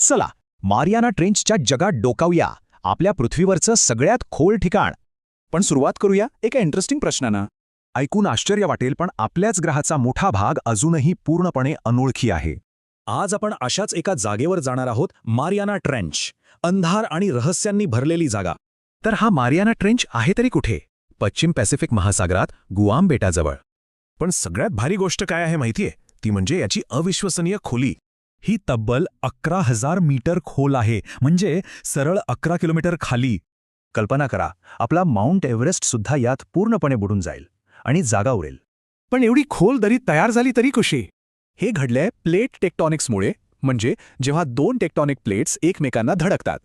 चला मारियाना ट्रेंचच्या जगात डोकावूया, आपल्या पृथ्वीवरचं सगळ्यात खोल ठिकाण. पण सुरुवात करूया एका इंटरेस्टिंग प्रश्नानं. ऐकून आश्चर्य वाटेल, पण आपल्याच ग्रहाचा मोठा भाग अजूनही पूर्णपणे अनोळखी आहे. आज आपण अशाच एका जागेवर जाणार आहोत, मारियाना ट्रेंच. अंधार आणि रहस्यांनी भरलेली जागा. तर हा मारियाना ट्रेंच आहे तरी कुठे? पश्चिम पॅसिफिक महासागरात गुआम बेटाजवळ. पण सगळ्यात भारी गोष्ट काय आहे माहितीये? ती म्हणजे याची अविश्वसनीय खोली. ही तब्बल 11,000 मीटर खोल आहे, म्हणजे सरळ 11 किलोमीटर खाली. कल्पना करा, आपला माउंट एव्हरेस्ट सुद्धा यात पूर्णपणे बुडून जाईल आणि जागा उरेल. पण एवढी खोल दरी तयार झाली तरी कशी? हे घडलंय प्लेट टेक्टॉनिक्समुळे, म्हणजे जेव्हा दोन टेक्टॉनिक प्लेट्स एकमेकांना धडकतात.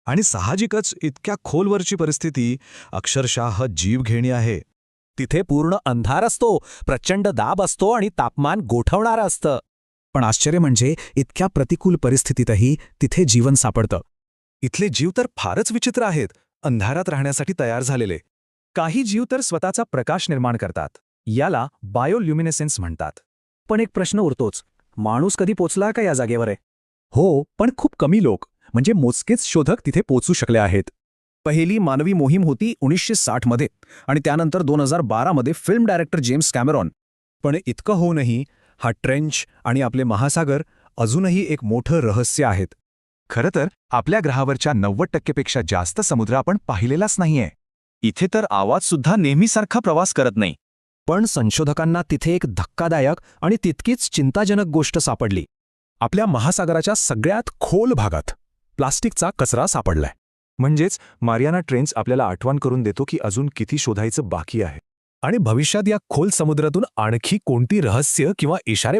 आणि साहजिकच इतक्या खोलवरची परिस्थिती अक्षरशः जीवघेणी आहे. तिथे पूर्ण अंधार असतो, प्रचंड दाब असतो आणि तापमान गोठवणारं असतं. पण आश्चर्य म्हणजे इतक्या प्रतिकूल परिस्थितीतही तिथे जीवन सापडतं. इथले जीव तर फारच विचित्र आहेत, अंधारात राहण्यासाठी तयार झालेले. काही जीव तर स्वतःचा प्रकाश निर्माण करतात. याला बायोल्युमिनेसेन्स म्हणतात. पण एक प्रश्न उरतोच, माणूस कधी पोचला का या जागेवर आहे? हो, पण खूप कमी लोक, म्हणजे मोजकेच शोधक तिथे पोचू शकले आहेत. पहिली मानवी मोहीम होती 1960 मध्ये, आणि त्यानंतर 2012 मध्ये फिल्म डायरेक्टर जेम्स कॅमेरॉन. पण इतकं होऊनही हा ट्रेंच आणि आपले महासागर अजूनही एक मोठं रहस्य आहेत. खरं तर आपल्या ग्रहावरच्या 90% जास्त समुद्र आपण पाहिलेलाच नाहीये. इथे तर आवाजसुद्धा नेहमीसारखा प्रवास करत नाही. पण संशोधकांना तिथे एक धक्कादायक आणि तितकीच चिंताजनक गोष्ट सापडली. आपल्या महासागराच्या सगळ्यात खोल भागात प्लास्टिकचा कचरा सापडलाय. म्हणजेच मारियाना ट्रेंच आपल्याला आठवण करून देतो की अजून किती शोधायचं बाकी आहे. आणि भविष्यात या खोल समुद्रातून आणखी कोणती रहस्य किंवा इशारे